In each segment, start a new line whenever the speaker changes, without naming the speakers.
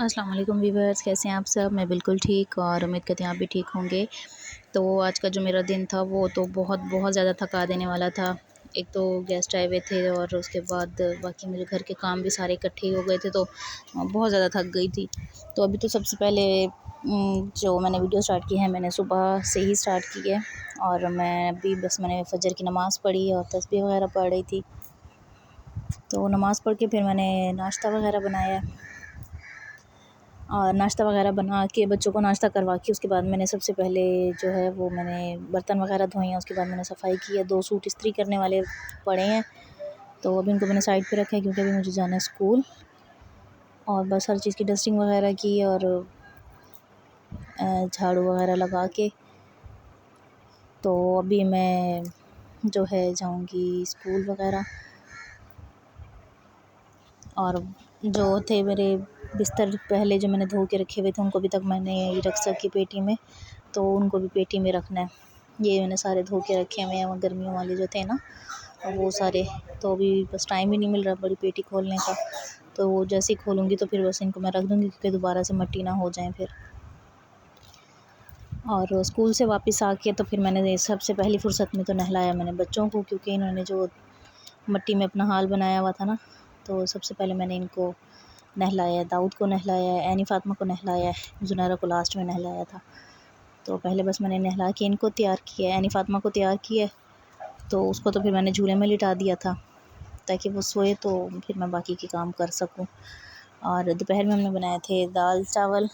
السلام علیکم ویورز، کیسے ہیں آپ سب؟ میں بالکل ٹھیک اور امید کرتی ہوں آپ بھی ٹھیک ہوں گے۔ تو آج کا جو میرا دن تھا وہ تو بہت زیادہ تھکا دینے والا تھا۔ ایک تو گیسٹ آئے ہوئے تھے اور اس کے بعد باقی میرے گھر کے کام بھی سارے اکٹھے ہو گئے تھے، تو بہت زیادہ تھک گئی تھی۔ تو ابھی تو سب سے پہلے جو میں نے ویڈیو سٹارٹ کی ہے، میں نے صبح سے ہی سٹارٹ کی ہے، اور میں ابھی بس میں نے فجر کی نماز پڑھی اور تسبیح وغیرہ پڑھ رہی تھی۔ تو نماز پڑھ کے پھر میں نے ناشتہ وغیرہ بنایا، اور ناشتہ وغیرہ بنا کے بچوں کو ناشتہ کروا کے اس کے بعد میں نے سب سے پہلے جو ہے وہ میں نے برتن وغیرہ دھوئے ہیں۔ اس کے بعد میں نے صفائی کی ہے، 2 سوٹ استری کرنے والے پڑے ہیں، تو ابھی ان کو میں نے سائڈ پہ رکھا ہے کیونکہ ابھی مجھے جانا ہے اسکول۔ اور بس ہر چیز کی ڈسٹنگ وغیرہ کی اور جھاڑو وغیرہ لگا کے تو ابھی میں جو ہے جاؤں گی اسکول وغیرہ۔ اور جو تھے میرے بستر پہلے جو میں نے دھو کے رکھے ہوئے تھے، ان کو ابھی تک میں نے رکھ سکی پیٹی میں، تو ان کو بھی پیٹی میں رکھنا ہے۔ یہ میں نے سارے دھو کے رکھے ہوئے ہیں، گرمیوں والے جو تھے نا وہ سارے، تو ابھی بس ٹائم ہی نہیں مل رہا بڑی پیٹی کھولنے کا، تو وہ جیسے ہی کھولوں گی تو پھر بس ان کو میں رکھ دوں گی کیونکہ دوبارہ سے مٹی نہ ہو جائیں پھر۔ اور اسکول سے واپس آ کے تو پھر میں نے سب سے پہلی فرصت میں تو نہلایا میں نے بچوں کو، کیونکہ انہوں نے جو مٹی میں اپنا حال بنایا ہوا تھا نا، تو سب سے پہلے میں نے ان کو نہلایا، داؤد کو نہلایا ہے، عینی فاطمہ کو نہلایا ہے، زنیرہ کو لاسٹ میں نہلایا تھا۔ تو پہلے بس میں نے نہلا کے ان کو تیار کیا، عینی فاطمہ کو تیار کیا، تو اس کو تو پھر میں نے جھولے میں لٹا دیا تھا تاکہ وہ سوئے تو پھر میں باقی کے کام کر سکوں۔ اور دوپہر میں ہم نے بنائے تھے دال چاول،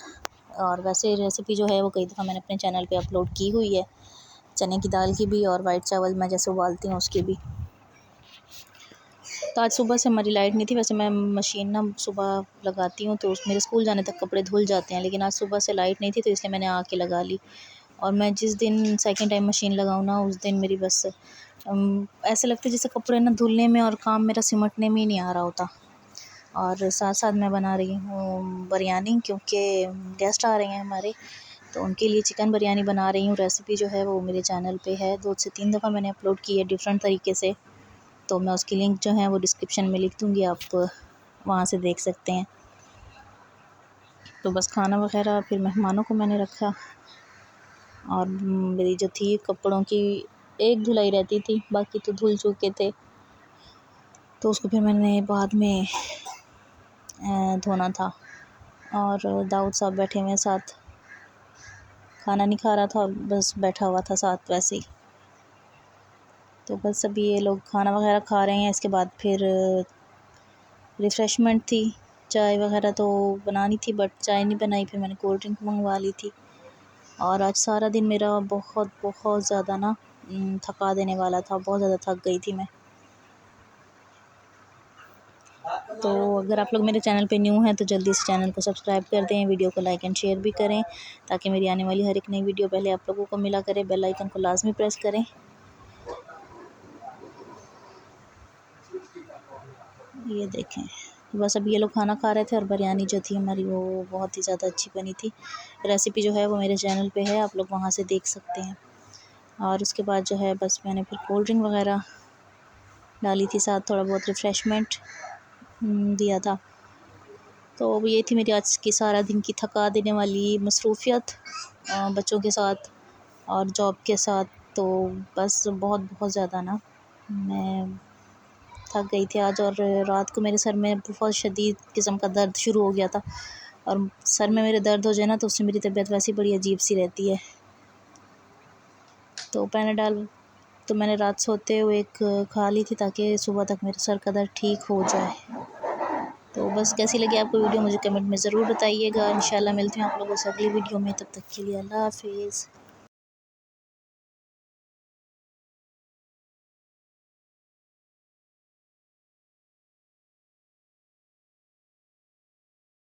اور ویسے ریسیپی جو ہے وہ کئی دفعہ میں نے اپنے چینل پہ اپلوڈ کی ہوئی ہے، چنے کی دال کی بھی اور وائٹ چاول میں جیسے ابالتی ہوں اس کی بھی۔ تو آج صبح سے ہماری لائٹ نہیں تھی، ویسے میں مشین نا صبح لگاتی ہوں تو میرے اسکول جانے تک کپڑے دھل جاتے ہیں، لیکن آج صبح سے لائٹ نہیں تھی تو اس لیے میں نے آ کے لگا لی۔ اور میں جس دن سیکنڈ ٹائم مشین لگاؤں نا، اس دن میری بس ایسے لگتا ہے جیسے کپڑے نا دھلنے میں اور کام میرا سمٹنے میں ہی نہیں آ رہا ہوتا۔ اور ساتھ ساتھ میں بنا رہی ہوں بریانی، کیونکہ گیسٹ آ رہے ہیں ہمارے، تو ان کے لیے چکن بریانی بنا رہی ہوں۔ ریسیپی جو ہے وہ میرے چینل پہ ہے، 2 سے 3 دفعہ میں نے اپلوڈ کی ہے ڈیفرنٹ طریقے سے، تو میں اس کی لنک جو ہے وہ ڈسکرپشن میں لکھ دوں گی، آپ وہاں سے دیکھ سکتے ہیں۔ تو بس کھانا وغیرہ پھر مہمانوں کو میں نے رکھا، اور میری جو تھی کپڑوں کی ایک دھلائی رہتی تھی، باقی تو دھل چکے تھے، تو اس کو پھر میں نے بعد میں دھونا تھا۔ اور داؤد صاحب بیٹھے ہوئے ساتھ، کھانا نہیں کھا رہا تھا، بس بیٹھا ہوا تھا ساتھ ویسے ہی۔ تو بس ابھی یہ لوگ کھانا وغیرہ کھا رہے ہیں، اس کے بعد پھر ریفریشمنٹ تھی، چائے وغیرہ تو بنانی تھی بٹ چائے نہیں بنائی، پھر میں نے کولڈ ڈرنک منگوا لی تھی۔ اور آج سارا دن میرا بہت زیادہ نا تھکا دینے والا تھا، بہت زیادہ تھک گئی تھی میں۔ تو اگر آپ لوگ میرے چینل پہ نیو ہیں تو جلدی سے چینل کو سبسکرائب کر دیں، ویڈیو کو لائک اینڈ شیئر بھی کریں تاکہ میری آنے والی ہر ایک نئی ویڈیو پہلے آپ لوگوں کو ملا کرے۔ بیل آئیکن کو لازمی پریس کریں۔ یہ دیکھیں، بس اب یہ لوگ کھانا کھا رہے تھے، اور بریانی جو تھی ہماری وہ بہت ہی زیادہ اچھی بنی تھی۔ ریسیپی جو ہے وہ میرے چینل پہ ہے، آپ لوگ وہاں سے دیکھ سکتے ہیں۔ اور اس کے بعد جو ہے بس میں نے پھر کولڈ ڈرنک وغیرہ ڈالی تھی، ساتھ تھوڑا بہت ریفریشمنٹ دیا تھا۔ تو یہ تھی میری آج کی سارا دن کی تھکا دینے والی مصروفیت بچوں کے ساتھ اور جاب کے ساتھ۔ تو بس بہت زیادہ نا میں تھک گئی تھی آج، اور رات کو میرے سر میں بہت شدید قسم کا درد شروع ہو گیا تھا، اور سر میں میرے درد ہو جائے نا تو اس سے میری طبیعت ویسے بڑی عجیب سی رہتی ہے۔ تو پیناڈال تو میں نے رات سوتے ہوئے ایک کھا لی تھی تاکہ صبح تک میرے سر کا درد ٹھیک ہو جائے۔ تو بس کیسی لگی آپ کو ویڈیو مجھے کمنٹ میں ضرور بتائیے گا۔ انشاءاللہ ملتے ہیں آپ لوگوں سے اگلی ویڈیو میں، تب تک کے لیے اللہ حافظ۔